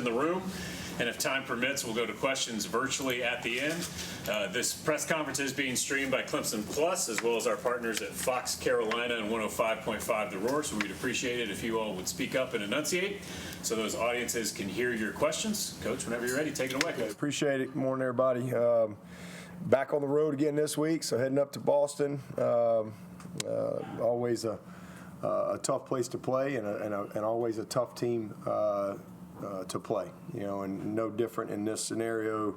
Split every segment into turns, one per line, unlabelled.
the room. And if time permits, we'll go to questions virtually at the end. This press conference is being streamed by Clemson Plus, as well as our partners at Fox Carolina and 105.5 The Roar. So we'd appreciate it if you all would speak up and enunciate so those audiences can hear your questions. Coach, whenever you're ready, take it away.
Appreciate it. Good morning, everybody. Back on the road again this week, so heading up to Boston. Always a tough place to play and always a tough team to play, and no different in this scenario.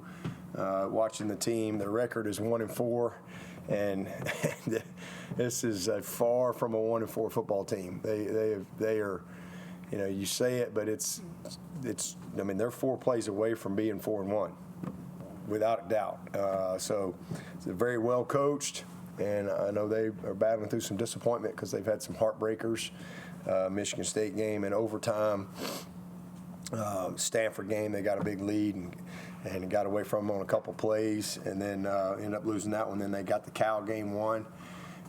Watching the team, their record is 1-4, and this is far from a 1-4 football team. They are, you say it, but it's. I mean, they're 4 plays away from being 4-1, without a doubt. So it's very well coached, and I know they are battling through some disappointment because they've had some heartbreakers. Michigan State game in overtime. Stanford game, they got a big lead and got away from them on a couple plays, and then ended up losing that one. Then they got the Cal game won,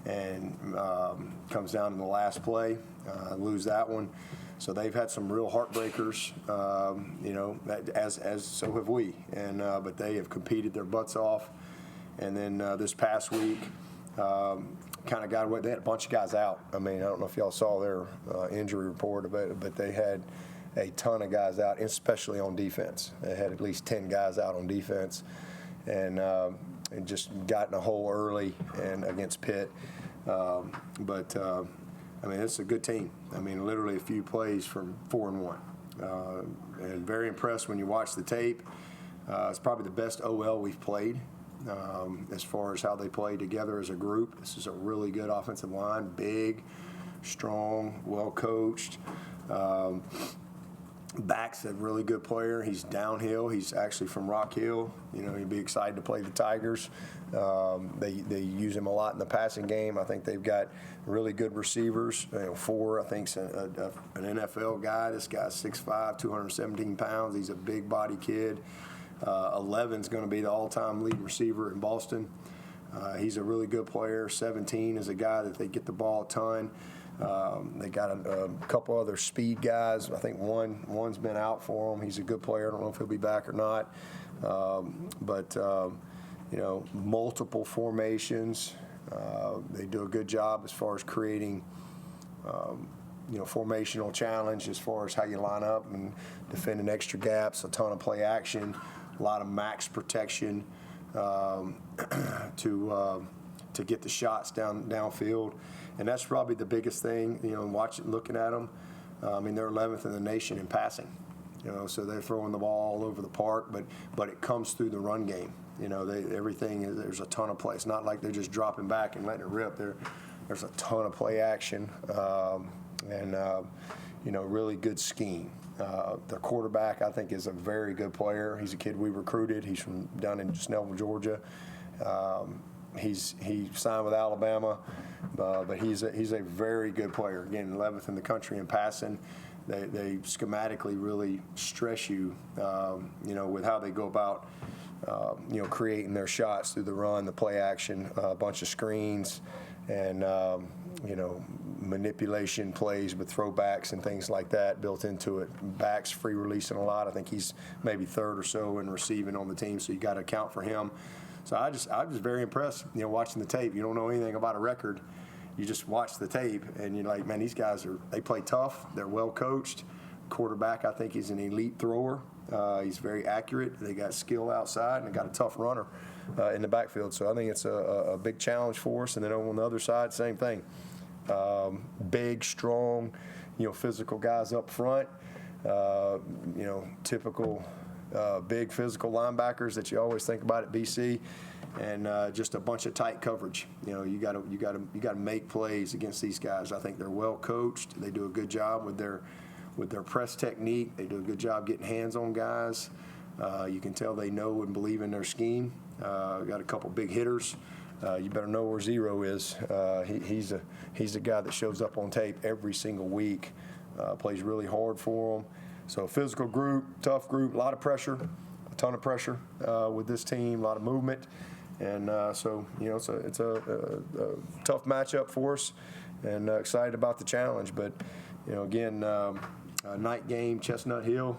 and comes down to the last play, lose that one. So they've had some real heartbreakers, as so have we. And but they have competed their butts off. And then this past week, kind of got away. They had a bunch of guys out. I mean, I don't know if y'all saw their injury report about it, but they had a ton of guys out, especially on defense. They had at least 10 guys out on defense, and just got in a hole early and against Pitt. I mean, it's a good team. I mean, literally a few plays from 4-1. And very impressed when you watch the tape. It's probably the best OL we've played as far as how they play together as a group. This is a really good offensive line, big, strong, well coached. Back's a really good player. He's downhill. He's actually from Rock Hill. He'd be excited to play the Tigers. They use him a lot in the passing game. I think they've got really good receivers. 4, I think, an NFL guy. This guy's 6'5", 217 pounds. He's a big body kid. 11's going to be the all-time leading receiver in Boston. He's a really good player. 17 is a guy that they get the ball a ton. They got a couple other speed guys. I think one's been out for them. He's a good player. I don't know if he'll be back or not. Multiple formations. They do a good job as far as creating, formational challenge as far as how you line up and defending extra gaps, a ton of play action, a lot of max protection to get the shots downfield. And that's probably the biggest thing, looking at them. I mean, they're 11th in the nation in passing, so they're throwing the ball all over the park, but it comes through the run game. There's a ton of play. It's not like they're just dropping back and letting it rip. There's a ton of play action and really good scheme. Their quarterback, I think, is a very good player. He's a kid we recruited. He's from down in Snellville, Georgia. He signed with Alabama, but he's a very good player. Again, 11th in the country in passing. They schematically really stress you, with how they go about, creating their shots through the run, the play action, a bunch of screens, and manipulation plays with throwbacks and things like that built into it. Backs free releasing a lot. I think he's maybe 3rd or so in receiving on the team, so you got to account for him. So I was very impressed, watching the tape. You don't know anything about a record. You just watch the tape, and you're like, man, these guys they play tough. They're well coached. Quarterback, I think he's an elite thrower. He's very accurate. They got skill outside, and they got a tough runner in the backfield. So I think it's a big challenge for us. And then on the other side, same thing. Big, strong, physical guys up front. Typical big physical linebackers that you always think about at BC, and just a bunch of tight coverage. You got to make plays against these guys. I think they're well coached. They do a good job with their press technique. They do a good job getting hands on guys. You can tell they know and believe in their scheme. Got a couple big hitters. You better know where Zero is. He's a guy that shows up on tape every single week. Plays really hard for them. So physical group, tough group, a lot of pressure, a ton of pressure with this team, a lot of movement. And it's a tough matchup for us, and excited about the challenge. But, again, night game, Chestnut Hill.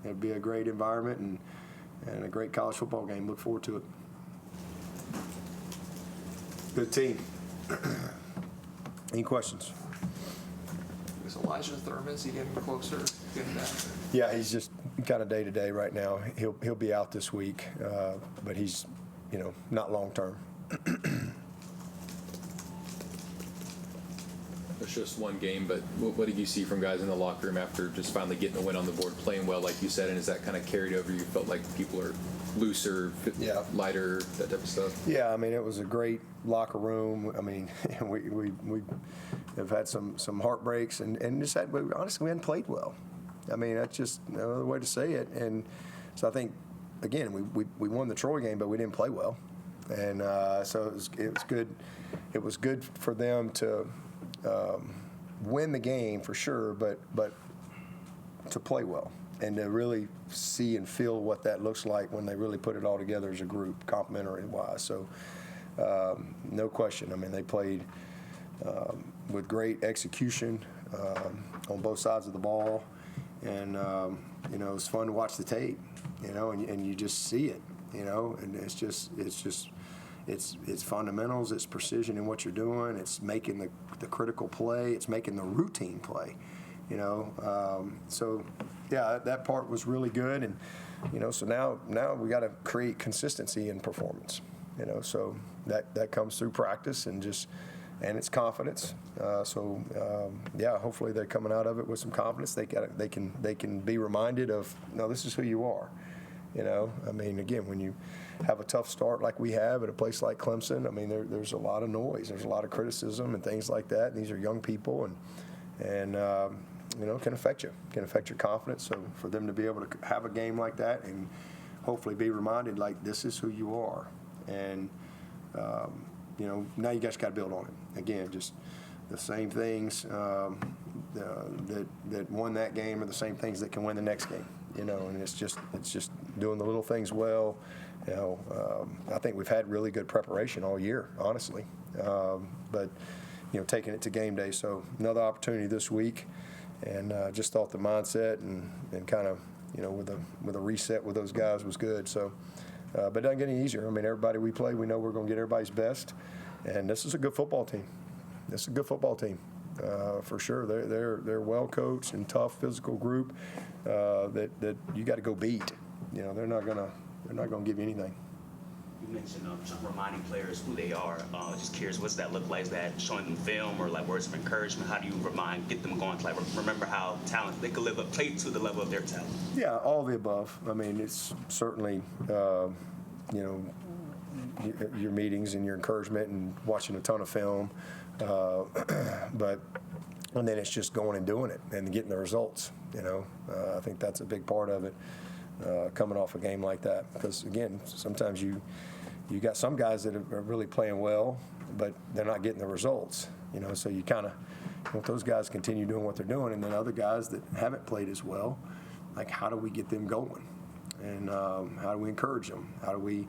It'll be a great environment and a great college football game. Look forward to it. Good team. Any questions?
Is Elyjah Thurmon, is he getting closer, getting back?
Yeah, he's just kind of day-to-day right now. He'll be out this week, but he's, not long-term.
It's just one game, but what did you see from guys in the locker room after just finally getting a win on the board, playing well, like you said, and is that kind of carried over? You felt like people are looser, lighter, that type of stuff?
Yeah, I mean, it was a great locker room. I mean, we have had some heartbreaks and just honestly, we hadn't played well. I mean, that's just another way to say it. And so I think, again, we won the Troy game, but we didn't play well. And so it was good. It was good for them to win the game for sure, but to play well and to really see and feel what that looks like when they really put it all together as a group, complimentary-wise. So no question. I mean, they played with great execution on both sides of the ball, and it was fun to watch the tape, and you just see it, and it's fundamentals, it's precision in what you're doing, it's making the critical play, it's making the routine play, so yeah, that part was really good, and so now we got to create consistency in performance, so that comes through practice and it's confidence. Hopefully they're coming out of it with some confidence. They can be reminded of, no, this is who you are. I mean, again, when you have a tough start like we have at a place like Clemson, I mean, there's a lot of noise, there's a lot of criticism and things like that. And these are young people, and can affect your confidence. So for them to be able to have a game like that and hopefully be reminded, like, this is who you are, and now you guys got to build on it. Again, just the same things that won that game are the same things that can win the next game. And it's just doing the little things well. I think we've had really good preparation all year, honestly. But taking it to game day. So another opportunity this week, and just thought the mindset and kind of with a reset with those guys was good. So. But it doesn't get any easier. I mean, everybody we play, we know we're going to get everybody's best, and this is a good football team. This is a good football team, for sure. They're well coached and tough, physical group that you got to go beat. They're not going to give you anything.
You mentioned reminding players who they are. Just curious, what's that look like? Is that showing them film or like words of encouragement? How do you get them going to remember how talented they could play to the level of their talent? Yeah,
all of the above. I mean, it's certainly your meetings and your encouragement and watching a ton of film, and then it's just going and doing it and getting the results. I think that's a big part of it. Coming off a game like that, because again, sometimes you got some guys that are really playing well, but they're not getting the results. So you kind of want those guys continue doing what they're doing, and then other guys that haven't played as well, like, how do we get them going, and how do we encourage them? How do we,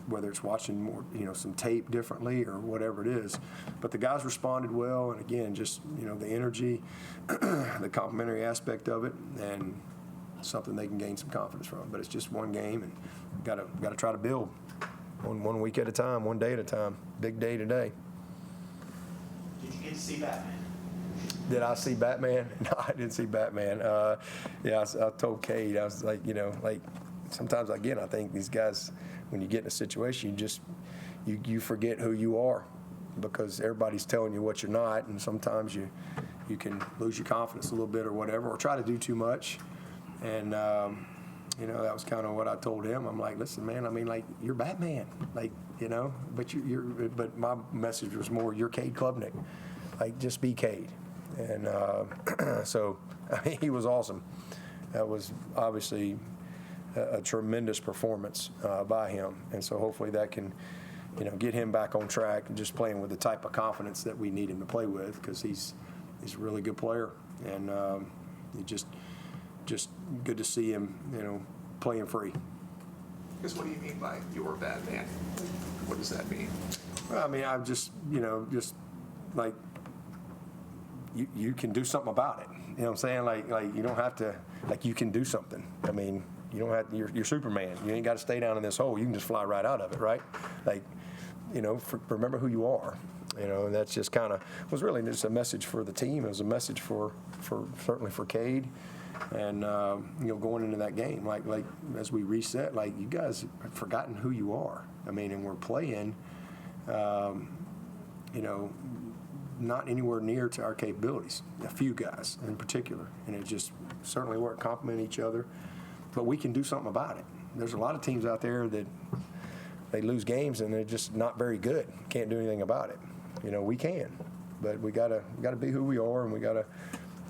whether it's watching more, some tape differently or whatever it is. But the guys responded well, and again, just, the energy, the complimentary aspect of it, and something they can gain some confidence from. But it's just one game, and got to try to build one week at a time, one day at a time. Big day today.
Did you get to see Batman?
Did I see Batman? No, I didn't see Batman. I told Cade, I was like, sometimes I think these guys, when you get in a situation, you forget who you are, because everybody's telling you what you're not, and sometimes you can lose your confidence a little bit or whatever, or try to do too much. And that was kind of what I told him. I'm like, listen, man, I mean, like, you're Batman, like, but my message was more, you're Cade Klubnik, like, just be Cade. And so I mean, he was awesome. That was obviously a tremendous performance by him, and so hopefully that can, get him back on track and just playing with the type of confidence that we need him to play with, because he's a really good player, and he just good to see him, playing free.
Because what do you mean by you're Batman? What does that mean?
Well, I mean, I'm just, just like, you can do something about it. You know what I'm saying? Like you don't have to, like you can do something. I mean, you don't have, you're Superman. You ain't got to stay down in this hole. You can just fly right out of it, right? Like, you know, remember who you are. You know, and that's just kind of was really just a message for the team. It was a message for certainly for Cade, and you know, going into that game, like as we reset, like you guys have forgotten who you are. I mean, and we're playing, you know, not anywhere near to our capabilities. A few guys in particular, and it just certainly worked, complement each other. But we can do something about it. There's a lot of teams out there that they lose games and they're just not very good. Can't do anything about it. You know, we can, but we gotta be who we are, and we gotta,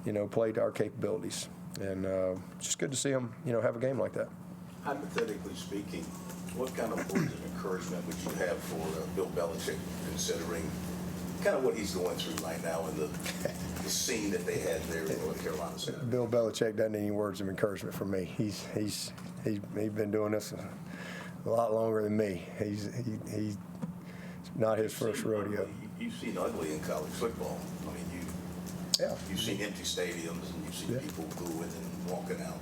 you know, play to our capabilities. And it's just good to see them, you know, have a game like that.
Hypothetically speaking, what kind of words of encouragement would you have for Bill Belichick, considering kind of what he's going through right now and the scene that they had there in North Carolina Center?
Bill Belichick doesn't need any words of encouragement from me. He's been doing this a lot longer than me. He's not his first rodeo.
You've seen ugly in college football. I mean, you've seen empty stadiums, and you've seen people booing and walking out.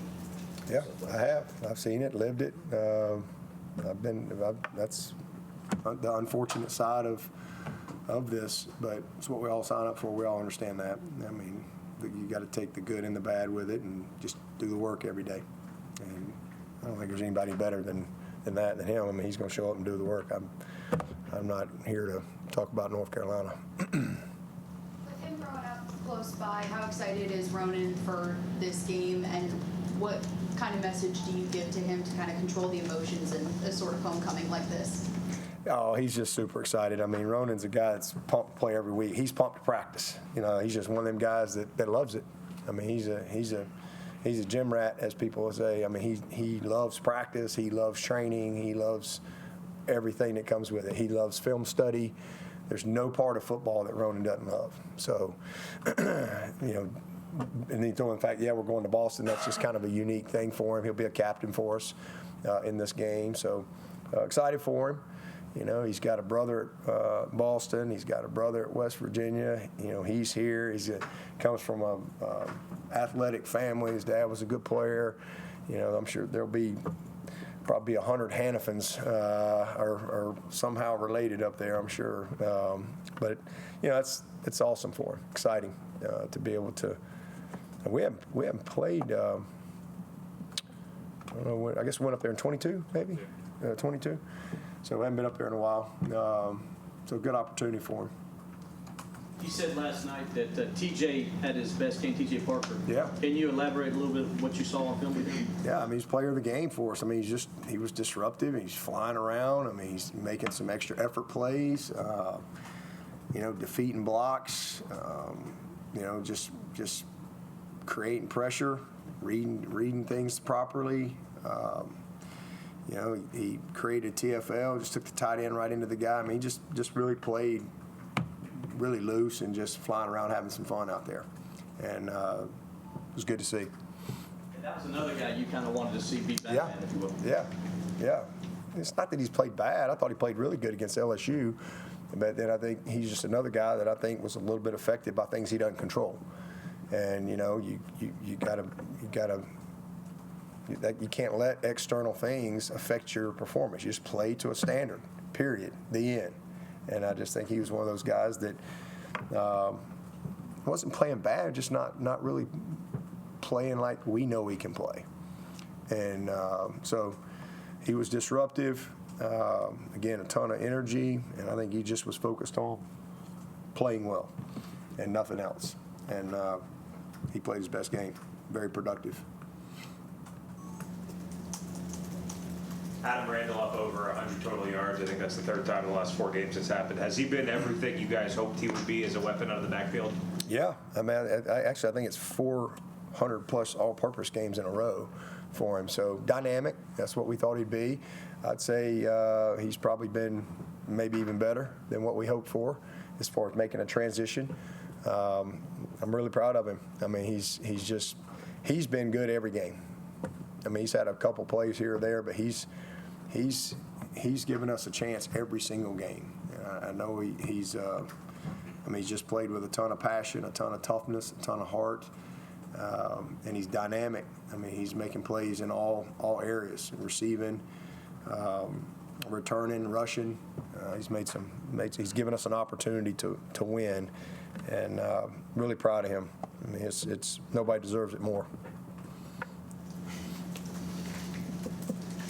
Yeah, I have. I've seen it, lived it. That's the unfortunate side of this, but it's what we all sign up for. We all understand that. I mean, you got to take the good and the bad with it, and just do the work every day. And I don't think there's anybody better than him. I mean, he's going to show up and do the work. I'm not here to talk about North Carolina.
With him growing up close by, how excited is Ronan for this game, and what kind of message do you give to him to kind of control the emotions in a sort of homecoming like this?
Oh, he's just super excited. I mean, Ronan's a guy that's pumped to play every week. He's pumped to practice. You know, he's just one of them guys that loves it. I mean, he's a gym rat, as people will say. I mean, he loves practice. He loves training. He loves everything that comes with it. He loves film study. There's no part of football that Ronan doesn't love. So, you know, and then throw in fact, we're going to Boston. That's just kind of a unique thing for him. He'll be a captain for us in this game. So excited for him. You know, he's got a brother at Boston. He's got a brother at West Virginia. You know, he's here. Comes from a athletic family. His dad was a good player. You know, I'm sure there'll be probably 100 Hanafins are somehow related up there, I'm sure. But, you know, it's awesome for him. Exciting to be able to. We haven't played. I don't know. I guess we went up there in 22, maybe 22. So we haven't been up there in a while. So good opportunity for him.
You said last night that TJ had his best game, TJ Parker.
Yeah.
Can you elaborate a little bit what you saw on film with him?
Yeah, I mean, he's player of the game for us. I mean, he was disruptive. He's flying around. I mean, he's making some extra effort plays. You know, defeating blocks. You know, just creating pressure, reading things properly. You know, he created TFL, just took the tight end right into the guy. I mean, he just really played really loose and just flying around having some fun out there. And it was good to see.
And that was another guy you kind of wanted to see beat Batman, if you will.
Yeah. It's not that he's played bad. I thought he played really good against LSU. But then I think he's just another guy that I think was a little bit affected by things he doesn't control. And, you know, you can't let external things affect your performance. You just play to a standard, period, the end. And I just think he was one of those guys that wasn't playing bad, just not really playing like we know he can play. And so he was disruptive. Again, a ton of energy, and I think he just was focused on playing well and nothing else. And he played his best game, very productive.
Adam Randall up over 100 total yards. I think that's the third time in the last 4 games it's happened. Has he been everything you guys hoped he would be as a weapon out of the backfield?
Yeah, I mean, I think it's 400 plus all-purpose games in a row for him. So dynamic, that's what we thought he'd be. I'd say he's probably been maybe even better than what we hoped for as far as making a transition. I'm really proud of him. I mean, he's been good every game. I mean, he's had a couple plays here or there, but he's given us a chance every single game. I know he's I mean, he's just played with a ton of passion, a ton of toughness, a ton of heart, and he's dynamic. I mean, he's making plays in all areas, receiving, returning, rushing. He's given us an opportunity to win, and really proud of him. I mean, it's nobody deserves it more.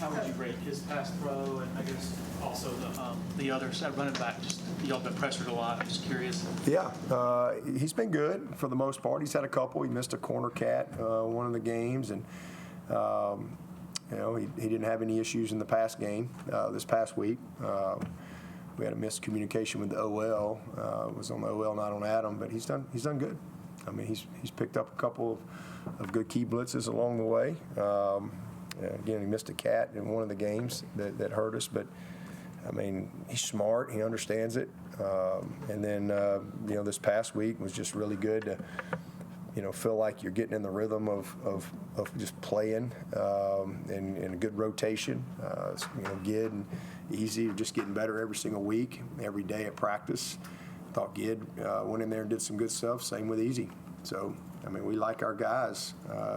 How would you rate his pass throw, and I guess also the other side running back? Just y'all been pressured a lot. I'm just curious.
Yeah, he's been good for the most part. He's had a couple. He missed a corner cat one of the games, and he didn't have any issues in the pass game this past week. We had a miscommunication with the OL. It was on the OL, not on Adam, but he's done good. I mean, he's picked up a couple of good key blitzes along the way. Again, he missed a cat in one of the games that hurt us, but I mean, he's smart. He understands it. And then, this past week was just really good to, feel like you're getting in the rhythm of just playing and a good rotation. Gid and Easy are just getting better every single week, every day at practice. I thought Gid went in there and did some good stuff. Same with Easy. So, I mean, we like our guys.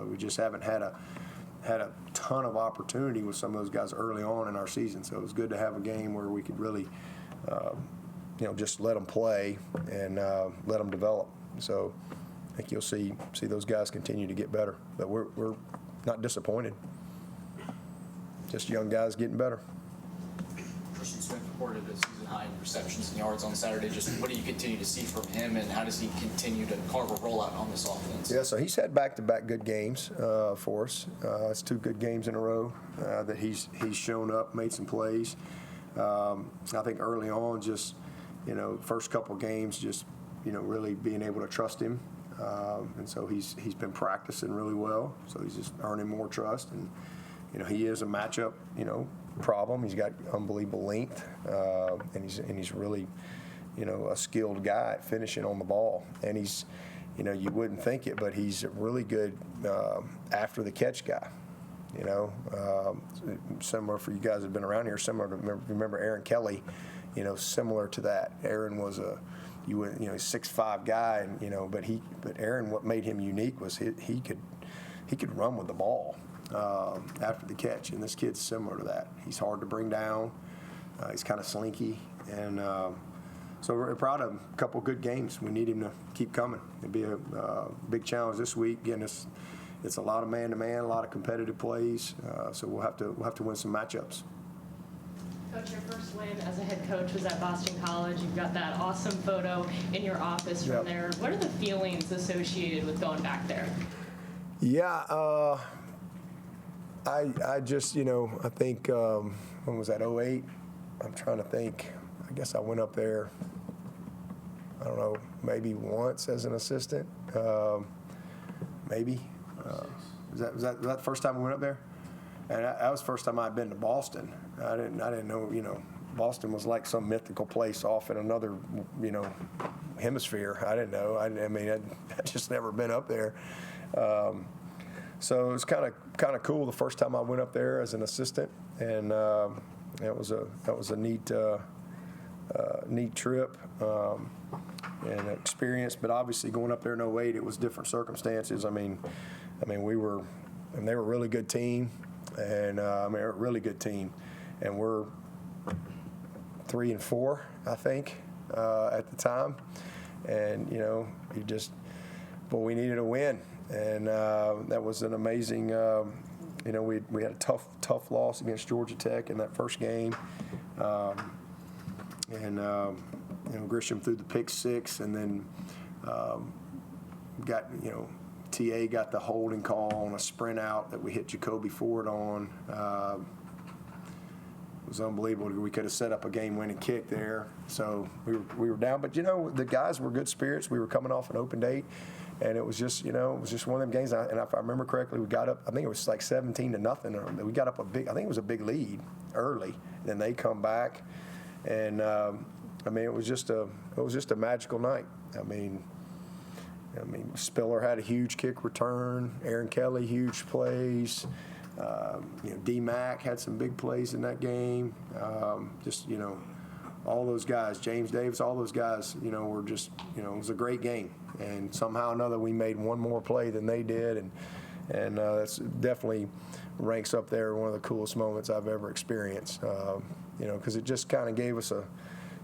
We just haven't had a ton of opportunity with some of those guys early on in our season. So it was good to have a game where we could really, just let them play and let them develop. So I think you'll see those guys continue to get better. But we're not disappointed. Just young guys getting better.
Tristan Smith reported a season high in receptions and yards on Saturday. Just what do you continue to see from him, and how does he continue to carve a rollout on this offense? Yeah,
so he's had back-to-back good games for us. It's 2 good games in a row that he's shown up, made some plays. I think early on, just first couple games, just really being able to trust him, and so he's been practicing really well. So he's just earning more trust, and he is a matchup problem. He's got unbelievable length, and he's really, a skilled guy at finishing on the ball. And he's, you wouldn't think it, but he's a really good after the catch guy. Similar for you guys that have been around here. Similar to remember Aaron Kelly, similar to that. Aaron was a 6'5" guy, and but Aaron, what made him unique was he could run with the ball. After the catch, and this kid's similar to that. He's hard to bring down. He's kind of slinky, and so we're proud of him. A couple good games. We need him to keep coming. It'll be a big challenge this week. Again, it's a lot of man-to-man, a lot of competitive plays. So we'll have to win some matchups.
Coach, your first win as a head coach was at Boston College. You've got that awesome photo in your office from there. What are the feelings associated with going back there?
Yeah. I just, I think, when was that, 08? I'm trying to think. I guess I went up there, I don't know, maybe once as an assistant. Maybe. Was that the first time we went up there? And that was the first time I'd been to Boston. I didn't know, Boston was like some mythical place off in another, hemisphere. I didn't know. I'd just never been up there. So it was kind of cool the first time I went up there as an assistant, and that was a neat trip and experience. But obviously going up there in 08, it was different circumstances. I mean they were a really good team, and a really good team, and we're 3-4, I think, at the time, and we needed a win. And that was an amazing, we had a tough loss against Georgia Tech in that first game. Grisham threw the pick 6, and then TA got the holding call on a sprint out that we hit Jacoby Ford on. It was unbelievable. We could have set up a game-winning kick there. So we were down. But, the guys were good spirits. We were coming off an open date. And it was just, one of them games. And if I remember correctly, we got up. I think it was like 17-0. We got up I think it was a big lead early. And then they come back, and it was just a magical night. Spiller had a huge kick return. Aaron Kelly, huge plays. D-Mac had some big plays in that game. all those guys, James Davis, all those guys, were just, it was a great game. And somehow or another, we made one more play than they did, and that's definitely ranks up there, one of the coolest moments I've ever experienced. Because it just kind of gave us a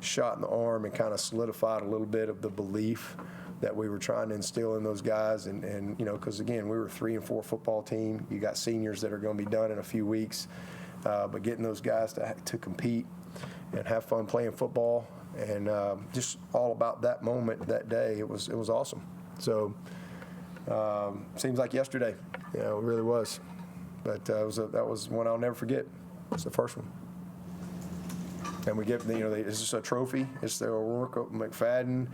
shot in the arm and kind of solidified a little bit of the belief that we were trying to instill in those guys. And because again, we were a 3-4 football team. You got seniors that are going to be done in a few weeks, but getting those guys to compete and have fun playing football, and just all about that moment, that day, it was awesome. So seems like yesterday, it really was. But that was one I'll never forget. It's the first one. And we get, it's just a trophy. It's the O'Rourke McFadden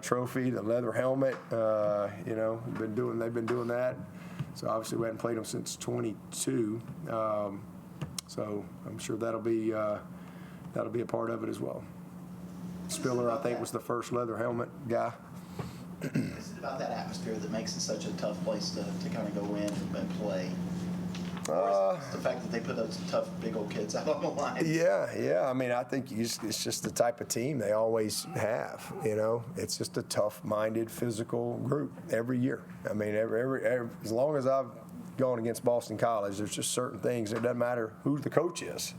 trophy, the leather helmet. They've been doing that. So obviously we hadn't played them since 22. So I'm sure that'll be a part of it as well. Spiller, I think, was the first leather helmet guy.
Is it about that atmosphere that makes it such a tough place to kind of go in and play? Or is it the fact that they put those tough, big old kids out on the line? Yeah.
I mean, I think it's just the type of team they always have. It's just a tough-minded, physical group every year. I mean, every as long as I've gone against Boston College, there's just certain things. It doesn't matter who the coach is.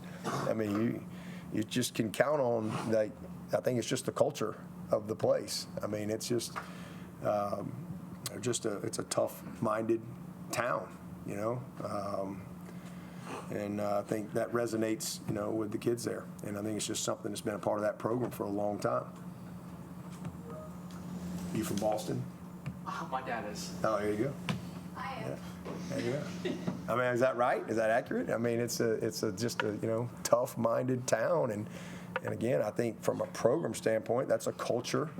I mean, you just can count on that. I think it's just the culture of the place. I mean, it's just it's a tough-minded town. And I think that resonates, with the kids there. And I think it's just something that's been a part of that program for a long time. You from Boston?
My dad is.
Oh, there you go.
I am.
Yeah. There you go. I mean, is that right? Is that accurate? I mean, it's just a tough-minded town. And again, I think from a program standpoint, that's a culture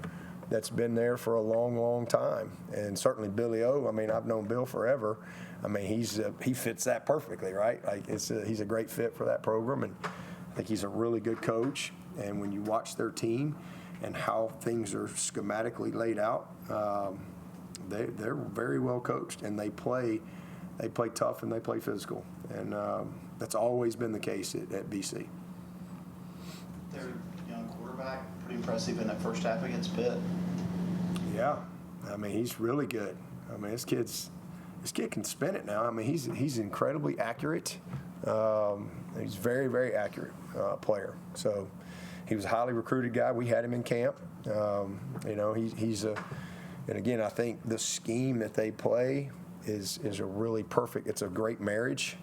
that's been there for a long, long time. And certainly Billy O, I mean, I've known Bill forever. I mean, he fits that perfectly, right? Like he's a great fit for that program, and I think he's a really good coach. And when you watch their team and how things are schematically laid out, they're very well coached, and they play tough and they play physical, and that's always been the case at BC.
Their young quarterback, pretty impressive in that first half against Pitt.
Yeah, I mean, he's really good. I mean, this kid can spin it now. I mean, he's incredibly accurate. He's very, very accurate player. So he was a highly recruited guy. We had him in camp. He's and again, I think the scheme that they play is a really perfect. It's a great marriage.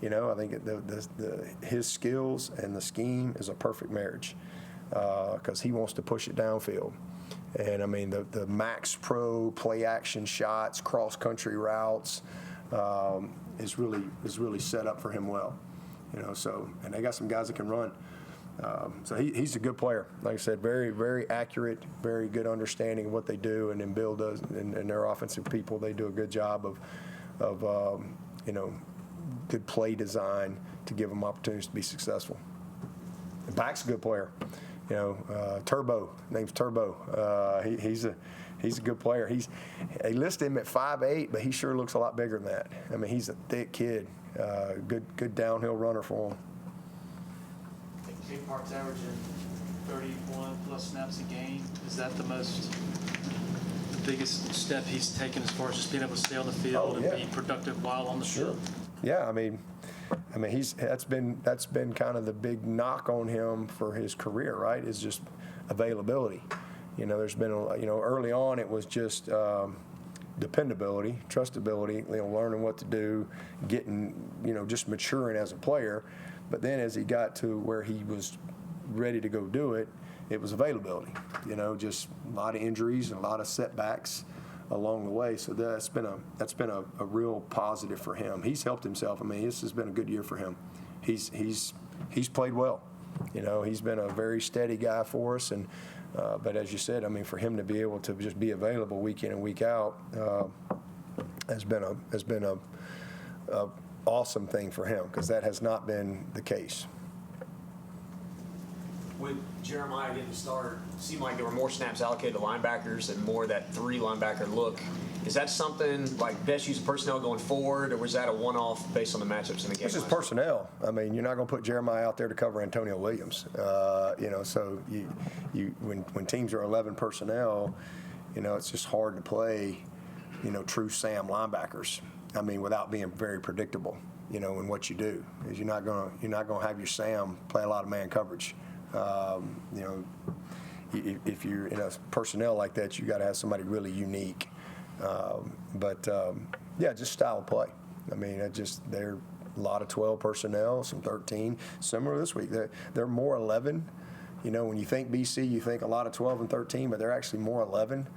I think his skills and the scheme is a perfect marriage because he wants to push it downfield. And I mean the Max Pro play action shots, cross country routes is really set up for him well. So and they got some guys that can run. So he's a good player. Like I said, very, very accurate, very good understanding of what they do, and then Bill does, and their offensive people, they do a good job of good play design to give them opportunities to be successful. And Back's a good player. Turbo, name's Turbo. He's a good player. They list him at 5'8", but he sure looks a lot bigger than that. I mean, he's a thick kid. Good downhill runner for him.
Capehart's averaging 31 plus snaps a game. Is that the biggest step he's taken as far as just being able to stay on the field and be productive while on the field?
Yeah, I mean, that's been kind of the big knock on him for his career, right? Is just availability. There's been early on it was just dependability, trustability, learning what to do, getting just maturing as a player. But then as he got to where he was ready to go do it, it was availability. Just a lot of injuries and a lot of setbacks along the way. So that's been a real positive for him. He's helped himself. I mean, this has been a good year for him. He's played well. He's been a very steady guy for us. And but as you said, I mean, for him to be able to just be available week in and week out has been a awesome thing for him, because that has not been the case.
With Jeremiah getting the start, it seemed like there were more snaps allocated to linebackers and more that 3 linebacker look. Is that something like best use of personnel going forward, or was that a one-off based on the matchups in the game?
It's just personnel. I mean, you're not going to put Jeremiah out there to cover Antonio Williams. So when teams are 11 personnel, it's just hard to play, true Sam linebackers. I mean, without being very predictable, in what you do. Is you're not going to have your Sam play a lot of man coverage. If you're in a personnel like that, you got to have somebody really unique. Just style of play. I mean, they're a lot of 12 personnel, some 13. Similar this week, they're more 11. When you think BC, you think a lot of 12 and 13, but they're actually more 11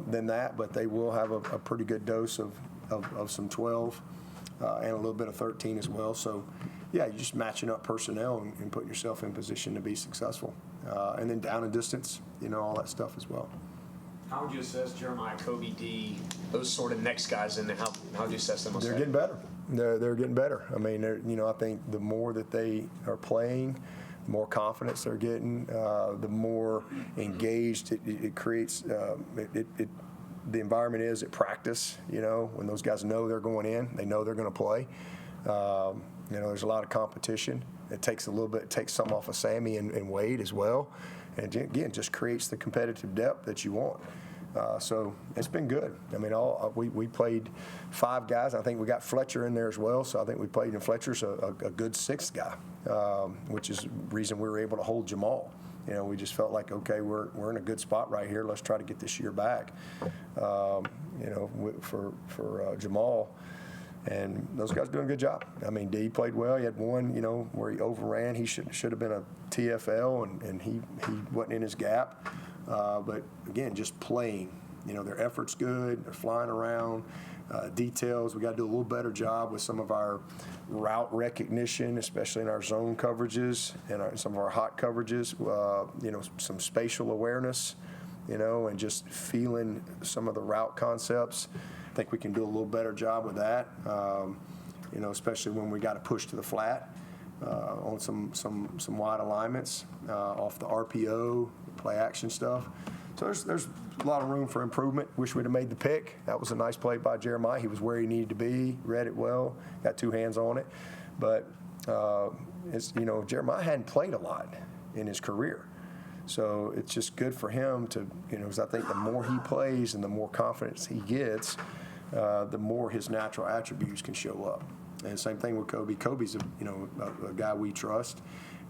than that. But they will have a pretty good dose of some 12 and a little bit of 13 as well. So, you're just matching up personnel and putting yourself in position to be successful. And then down and distance, all that stuff as well.
How would you assess Jeremiah, Kobe D, those sort of next guys in there? How would you assess them?
They're getting better. They're getting better. I mean, I think the more that they are playing, the more confidence they're getting, the more engaged it creates. The environment is at practice. When those guys know they're going in, they know they're going to play. There's a lot of competition. It takes some off of Sammy and Wade as well. And again, just creates the competitive depth that you want. So it's been good. I mean, we played 5 guys. I think we got Fletcher in there as well. So I think we played in Fletcher's a good 6th guy, which is the reason we were able to hold Jamal. We just felt like, okay, we're in a good spot right here. Let's try to get this year back, for Jamal. And those guys doing a good job. I mean, D played well. He had one, where he overran. He should have been a TFL, and he wasn't in his gap. But again, just playing. Their effort's good. They're flying around. Details. We got to do a little better job with some of our route recognition, especially in our zone coverages and some of our hot coverages. Some spatial awareness. And just feeling some of the route concepts. I think we can do a little better job with that, especially when we got to push to the flat on some wide alignments off the RPO, play action stuff. So there's a lot of room for improvement. Wish we'd have made the pick. That was a nice play by Jeremiah. He was where he needed to be, read it well, got 2 hands on it. But Jeremiah hadn't played a lot in his career. So it's just good for him to, because I think the more he plays and the more confidence he gets, the more his natural attributes can show up. And same thing with Kobe. Kobe's a guy we trust.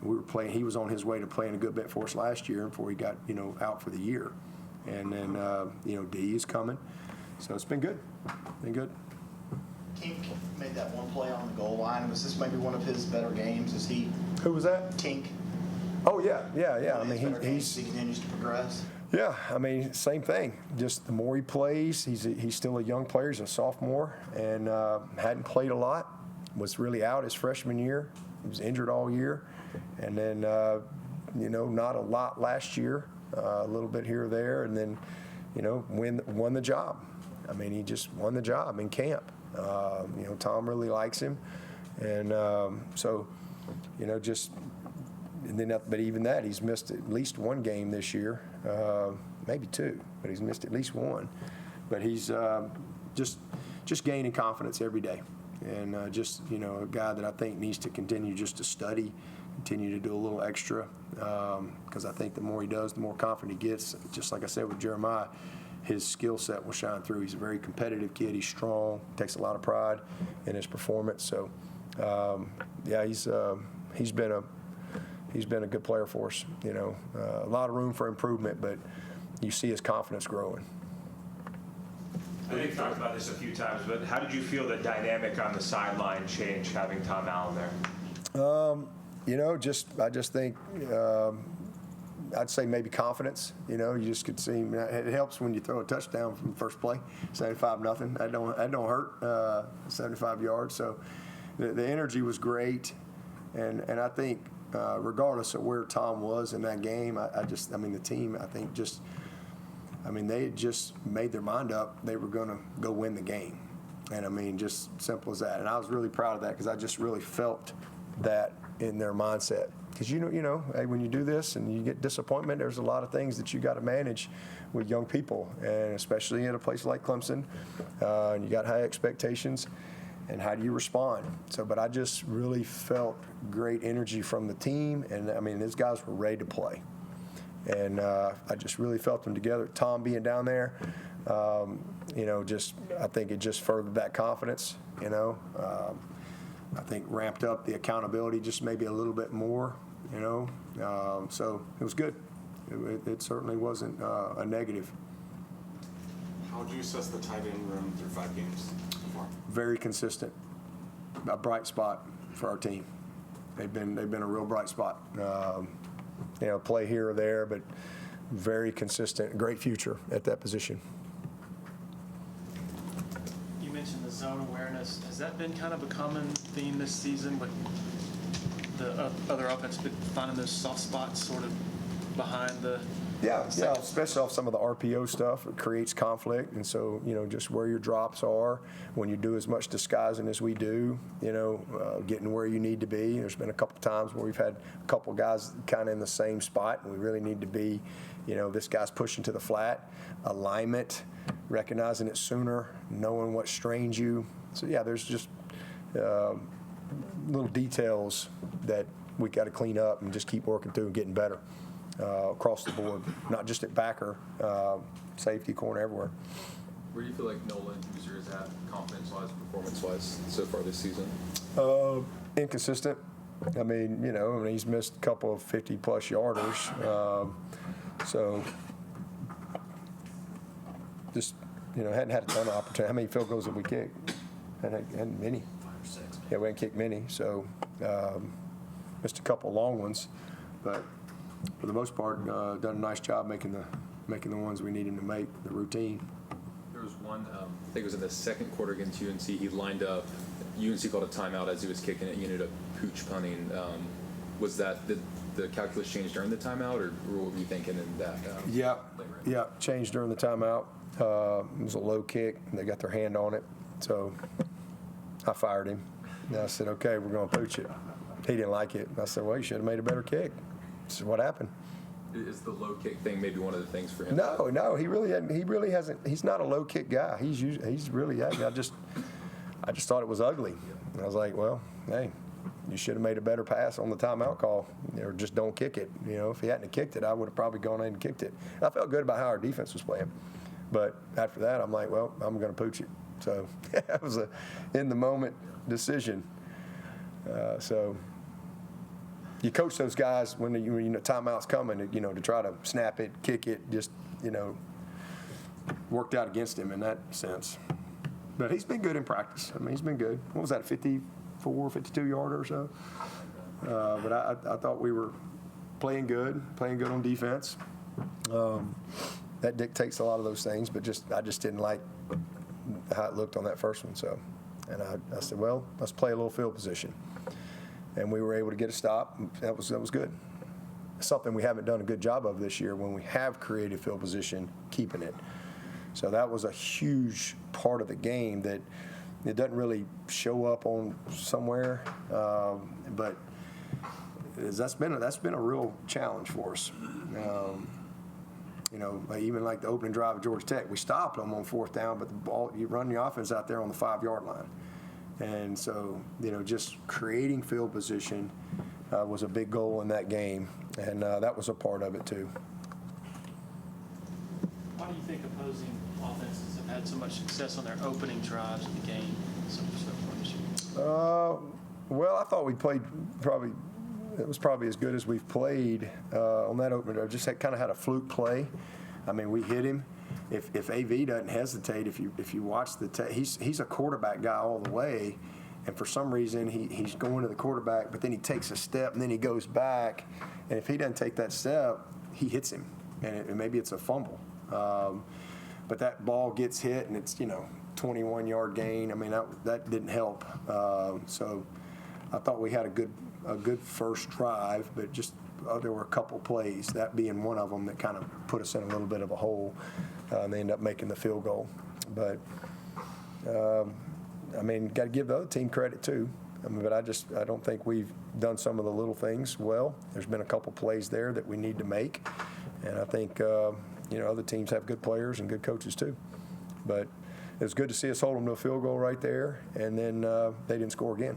We were playing. He was on his way to playing a good bit for us last year before he got out for the year. And then D is coming. So it's been good. Been good.
Tink made that one play on the goal line. Was this maybe one of his better games?
Who was that?
Tink.
Oh yeah. I mean,
he continues to progress.
Yeah, I mean, same thing. Just the more he plays, he's still a young player. He's a sophomore and hadn't played a lot. Was really out his freshman year. He was injured all year, and then not a lot last year, a little bit here or there, and then won the job. I mean, he just won the job in camp. Tom really likes him, and but even that, he's missed at least 1 game this year, maybe 2, but he's missed at least 1. But he's just gaining confidence every day, and a guy that I think needs to continue just to study, continue to do a little extra, because I think the more he does, the more confident he gets. Just like I said with Jeremiah, his skill set will shine through. He's a very competitive kid. He's strong, takes a lot of pride in his performance. So, he's been a good player for us. A lot of room for improvement, but you see his confidence growing.
I think you've talked about this a few times, but how did you feel the dynamic on the sideline change having Tom Allen there?
I just think I'd say maybe confidence. You just could see him. It helps when you throw a touchdown from the first play, 75-0. That don't hurt. 75 yards. So the energy was great, and I think. Regardless of where Tom was in that game, the team, they had just made their mind up. They were going to go win the game. And, just simple as that. And I was really proud of that because I just really felt that in their mindset. because hey, when you do this and you get disappointment, there's a lot of things that you got to manage with young people, and especially in a place like Clemson, and you got high expectations. And how do you respond? But I just really felt great energy from the team, and I mean, these guys were ready to play. And I just really felt them together. Tom being down there, I think it just furthered that confidence. I think ramped up the accountability just maybe a little bit more. So it was good. It certainly wasn't a negative.
How would you assess the tight end room through 5 games so far?
Very consistent, a bright spot for our team. They've been a real bright spot. Play here or there, but very consistent. Great future at that position.
You mentioned the zone awareness. Has that been kind of a common theme this season with the other offense finding those soft spots sort of behind the?
Yeah, especially off some of the RPO stuff. It creates conflict, and so, just where your drops are, when you do as much disguising as we do, getting where you need to be. There's been a couple times where we've had a couple guys kind of in the same spot, and we really need to be, this guy's pushing to the flat, alignment, recognizing it sooner, knowing what strains you. So, yeah, there's just little details that we got to clean up and just keep working through and getting better. Across the board, not just at backer, safety, corner, everywhere.
Where do you feel like Nolan Hauser is at, confidence-wise, performance-wise, so far this season?
Inconsistent. I mean, he's missed a couple of 50-plus yarders. So, just, hadn't had a ton of opportunity. How many field goals have we kicked? Hadn't many. 5 or 6. Yeah, we hadn't kicked many. So, missed a couple long ones, but for the most part, done a nice job making the ones we need him to make, the routine.
There was one, I think it was in the second quarter against UNC, he lined up, UNC called a timeout as he was kicking it, he ended up pooch punting. Was that, did the calculus change during the timeout, or what were you thinking in that?
Yeah, changed during the timeout. It was a low kick, and they got their hand on it, so I fired him. And I said, okay, we're going to pooch it. He didn't like it. I said, well, you should have made a better kick. This is what happened.
Is the low kick thing maybe one of the things for him?
No, he really hasn't. He's not a low kick guy. He's really hasn't. I just thought it was ugly. And I was like, well, hey, you should have made a better pass on the timeout call, or just don't kick it. If he hadn't kicked it, I would have probably gone in and kicked it. I felt good about how our defense was playing, but after that, I'm like, well, I'm going to pooch it. So that was a in the moment decision. So. You coach those guys when timeout's coming, to try to snap it, kick it, just, worked out against him in that sense. But he's been good in practice. I mean, he's been good. What was that, 54, 52-yarder or so? But I thought we were playing good on defense. That dictates a lot of those things, but I just didn't like how it looked on that first one. So, and I said, well, let's play a little field position. And we were able to get a stop. That was good. Something we haven't done a good job of this year when we have created field position, keeping it. So that was a huge part of the game that it doesn't really show up on somewhere, but that's been a real challenge for us. Even like the opening drive of Georgia Tech, we stopped them on 4th down, but the ball, you run the offense out there on the 5-yard line. And so, just creating field position was a big goal in that game, and that was a part of it too.
Why do you think opposing offenses have had so much success on their opening drives of the game?
Well, I thought we played it was probably as good as we've played on that opening drive. Just kind of had a fluke play. I mean, we hit him. If AV doesn't hesitate, if you watch he's a quarterback guy all the way, and for some reason he's going to the quarterback, but then he takes a step and then he goes back, and if he doesn't take that step, he hits him, and maybe it's a fumble. But that ball gets hit and it's 21-yard gain. I mean that didn't help. So I thought we had a good first drive, but just there were a couple plays, that being one of them, that kind of put us in a little bit of a hole. And they ended up making the field goal. But, got to give the other team credit, too. but I don't think we've done some of the little things well. There's been a couple plays there that we need to make, and I think other teams have good players and good coaches too. But it was good to see us hold them to a field goal right there, and then they didn't score again.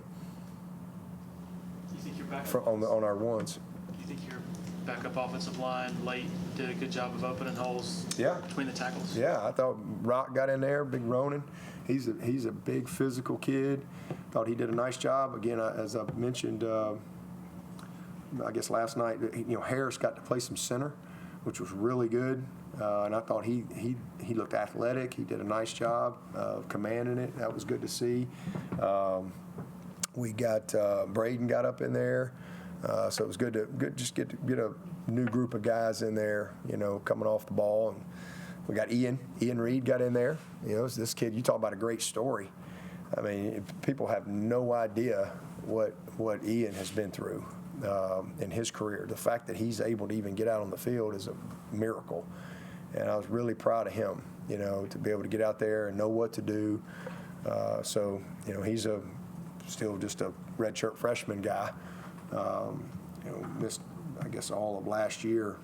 You think you're back
on our ones.
Do you think your backup offensive line late did a good job of opening holes between the tackles?
Yeah, I thought Rock got in there, Big Ronan. He's a big physical kid. Thought he did a nice job. Again, as I mentioned, I guess last night, Harris got to play some center, which was really good. And I thought he looked athletic. He did a nice job of commanding it. That was good to see. We got Braden got up in there, so it was good to just get a new group of guys in there, coming off the ball. And we got Ian Reed got in there. This kid. You talk about a great story. I mean, people have no idea what Ian has been through in his career. The fact that he's able to even get out on the field is a miracle. And I was really proud of him, to be able to get out there and know what to do. So, he's still just a redshirt freshman guy. Missed, I guess, all of last year.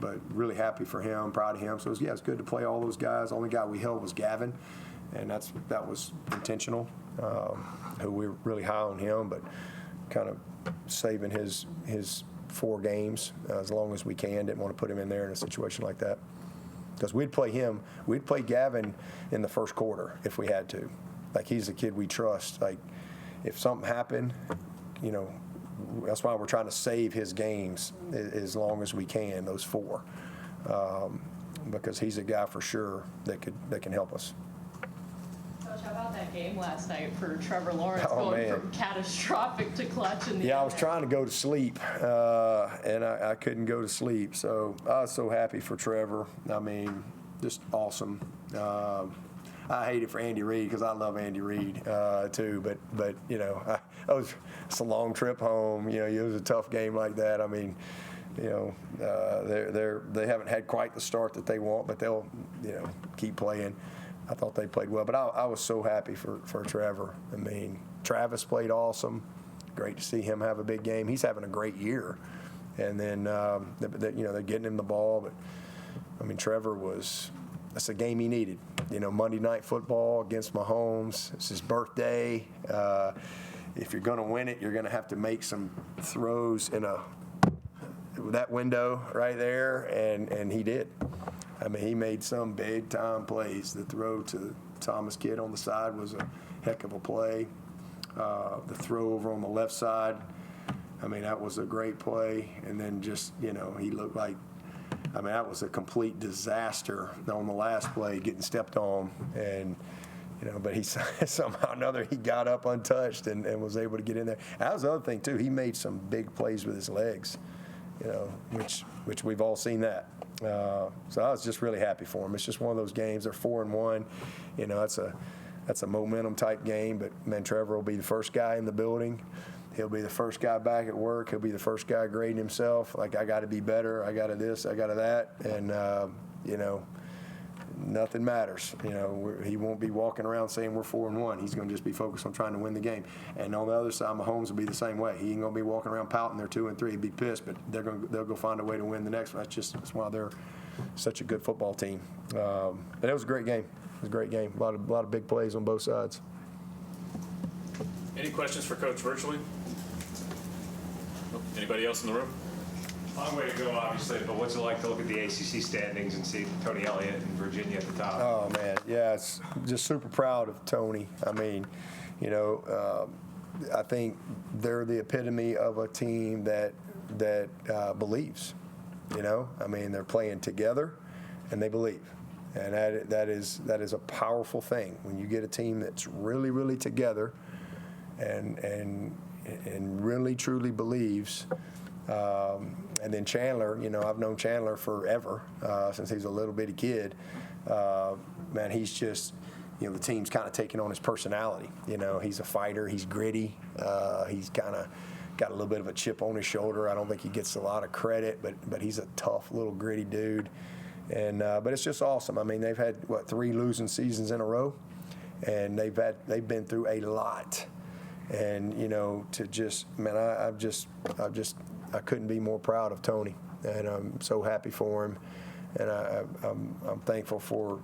But really happy for him, proud of him. So, it's good to play all those guys. The only guy we held was Gavin, and that was intentional. Who we were really high on him, but kind of saving his 4 games as long as we can. Didn't want to put him in there in a situation like that, because we'd play Gavin in the first quarter if we had to. Like, he's a kid we trust. Like, if something happened, that's why we're trying to save his games as long as we can, those 4, because he's a guy for sure that can help us.
Coach, how about that game last night for Trevor Lawrence
man.
From catastrophic to clutch in the end?
I was trying to go to sleep, and I couldn't go to sleep. So I was so happy for Trevor. I mean, just awesome. I hate it for Andy Reid because I love Andy Reid too. But it's a long trip home. It was a tough game like that. I mean, they haven't had quite the start that they want, but they'll keep playing. I thought they played well, but I was so happy for Trevor. I mean, Travis played awesome. Great to see him have a big game. He's having a great year. And then, they're getting him the ball. But, I mean, that's a game he needed. Monday Night Football against Mahomes. It's his birthday. If you're going to win it, you're going to have to make some throws in that window right there, and he did. I mean, he made some big-time plays. The throw to Thomas Kidd on the side was a heck of a play. The throw over on the left side, I mean, that was a great play. And then just, he looked like, that was a complete disaster on the last play, getting stepped on. And, but he somehow or another, he got up untouched and was able to get in there. That was the other thing, too. He made some big plays with his legs, which we've all seen that. So I was just really happy for him. It's just one of those games. They're 4-1. That's a momentum type game. But man, Trevor will be the first guy in the building. He'll be the first guy back at work. He'll be the first guy grading himself. Like, I got to be better. I got to this. I got to that. And nothing matters. He won't be walking around saying we're 4-1. He's going to just be focused on trying to win the game. And on the other side, Mahomes will be the same way. He ain't going to be walking around pouting they're 2-3. He'd be pissed, but they'll go find a way to win the next one. That's why they're such a good football team. But it was a great game. It was a great game. A lot of big plays on both sides.
Any questions for Coach virtually? Anybody else in the room?
Long way to go, obviously, but what's it like to look at the ACC standings and see Tony Elliott and Virginia at the top?
Oh, man. Yeah, it's just super proud of Tony. I mean, I think they're the epitome of a team that believes. I mean, they're playing together and they believe. And that is a powerful thing when you get a team that's really, really together and really, truly believes. And then Chandler, I've known Chandler forever, since he was a little bitty kid. Man, he's just, the team's kind of taking on his personality. He's a fighter. He's gritty. He's kind of got a little bit of a chip on his shoulder. I don't think he gets a lot of credit, but he's a tough little gritty dude. And but it's just awesome. I mean, they've had 3 losing seasons in a row, and they've been through a lot. And, to just, man, I couldn't be more proud of Tony. And I'm so happy for him. And I'm thankful for,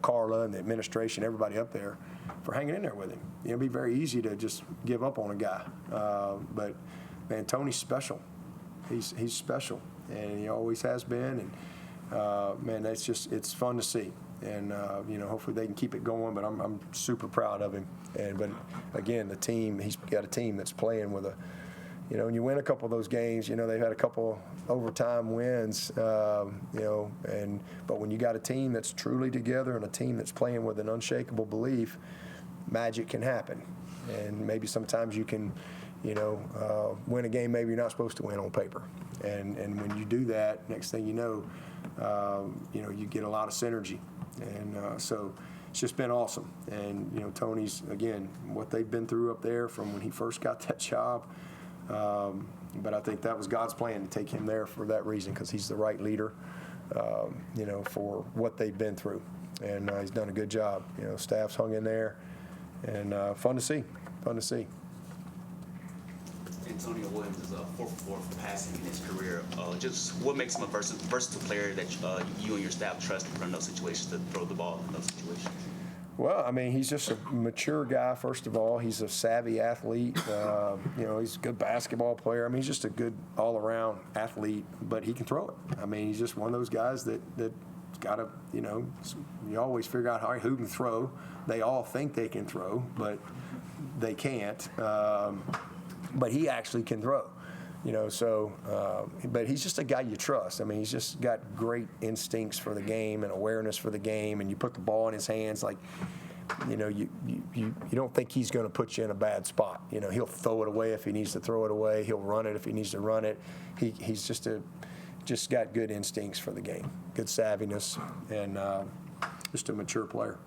Carla and the administration, everybody up there for hanging in there with him. It'd be very easy to just give up on a guy. But, man, Tony's special. He's special. And he always has been. And, man, it's fun to see. And, hopefully they can keep it going. But I'm super proud of him. But, again, the team, he's got a team that's playing with a, when you win a couple of those games, they've had a couple overtime wins, but when you got a team that's truly together and a team that's playing with an unshakable belief, magic can happen. And maybe sometimes you can, win a game maybe you're not supposed to win on paper. And when you do that, next thing you know, you get a lot of synergy. And so it's just been awesome. And, Tony's, again, what they've been through up there from when he first got that job. But I think that was God's plan to take him there for that reason, because he's the right leader, for what they've been through. And he's done a good job. Staff's hung in there, and fun to see.
Antonio Williams is a 4 for 4 for passing in his career. Just what makes him a versatile player that you and your staff trust in those situations to throw the ball in those situations?
Well, I mean, he's just a mature guy, first of all. He's a savvy athlete. He's a good basketball player. I mean, he's just a good all-around athlete, but he can throw it. I mean, he's just one of those guys that got to, you always figure out who can throw. They all think they can throw, but they can't. But he actually can throw. But he's just a guy you trust. I mean, he's just got great instincts for the game and awareness for the game, and you put the ball in his hands, like, you don't think he's going to put you in a bad spot. He'll throw it away if he needs to throw it away. He'll run it if he needs to run it. He's just got good instincts for the game, good savviness, and just a mature player.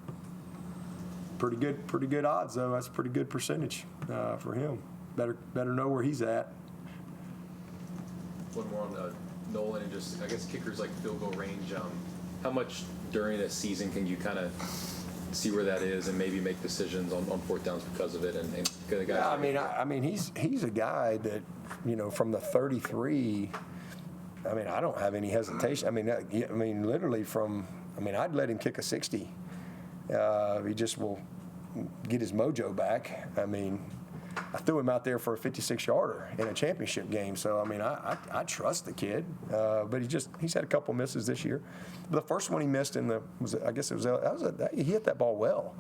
Pretty good odds, though. That's a pretty good percentage for him. Better know where he's at.
One more on Nolan, and just, I guess, kickers like field goal range. How much during a season can you kind of see where that is and maybe make decisions on fourth downs because of it? And the guys.
Yeah, I mean, he's a guy that, from the 33. I mean, I don't have any hesitation. I mean, literally I'd let him kick a 60. He just will get his mojo back. I mean, I threw him out there for a 56-yarder in a championship game, so I mean, I trust the kid. But he's had a couple misses this year. The first one he missed he hit that ball well.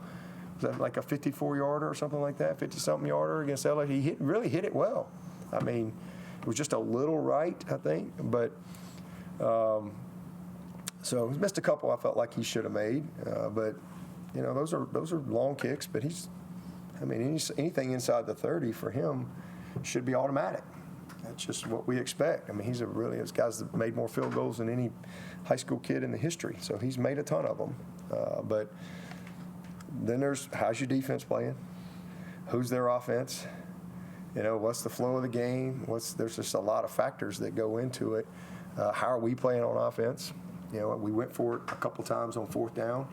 Was that like a 54-yarder or something like that, 50-something yarder against LA? He really hit it well. I mean, it was just a little right, I think, but. So he's missed a couple I felt like he should have made, but those are long kicks. But anything inside the 30 for him should be automatic. That's just what we expect. I mean, he's this guy's made more field goals than any high school kid in the history. So he's made a ton of them. But then how's your defense playing? Who's their offense? What's the flow of the game? There's just a lot of factors that go into it. How are we playing on offense? We went for it a couple times on fourth down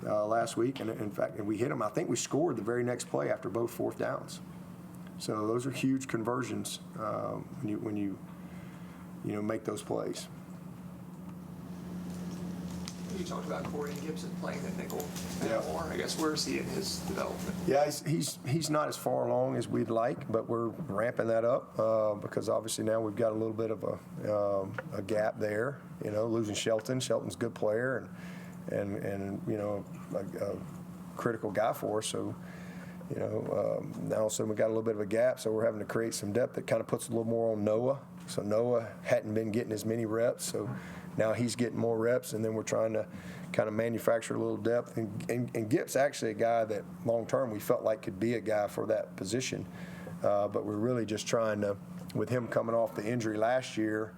last week, and in fact, we hit them. I think we scored the very next play after both fourth downs. So those are huge conversions when you make those plays.
You talked about Corian Gipson playing the nickel more. I guess where is he in his development?
Yeah, he's not as far along as we'd like, but we're ramping that up because obviously now we've got a little bit of a gap there. Losing Shelton. Shelton's a good player and a critical guy for us. So now all of a sudden we got a little bit of a gap, so we're having to create some depth that kind of puts a little more on Noah. So Noah hadn't been getting as many reps, so now he's getting more reps, and then we're trying to kind of manufacture a little depth. And Gip's actually a guy that long-term we felt like could be a guy for that position. But we're really just trying to, with him coming off the injury last year,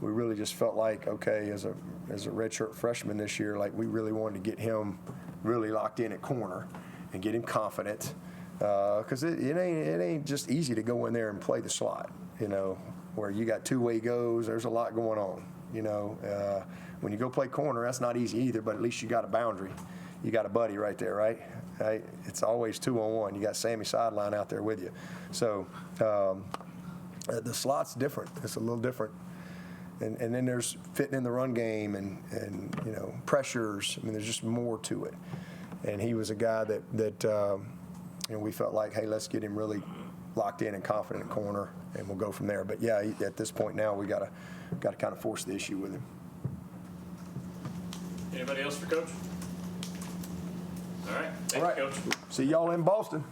we really just felt like, okay, as a redshirt freshman this year, like we really wanted to get him really locked in at corner and get him confident. Because it ain't just easy to go in there and play the slot, where you got two-way goes, there's a lot going on. When you go play corner, that's not easy either, but at least you got a boundary. You got a buddy right there, right? right? It's always 2-on-1. You got Sammy sideline out there with you. So the slot's different. It's a little different. And then there's fitting in the run game and you know, pressures. I mean, there's just more to it. And he was a guy that you know, we felt like, hey, let's get him really locked in and confident in corner, and we'll go from there. But yeah, at this point now, we got to kind of force the issue with him.
Anybody else for Coach? All right. Thank
All right.
you, Coach.
See y'all in Boston.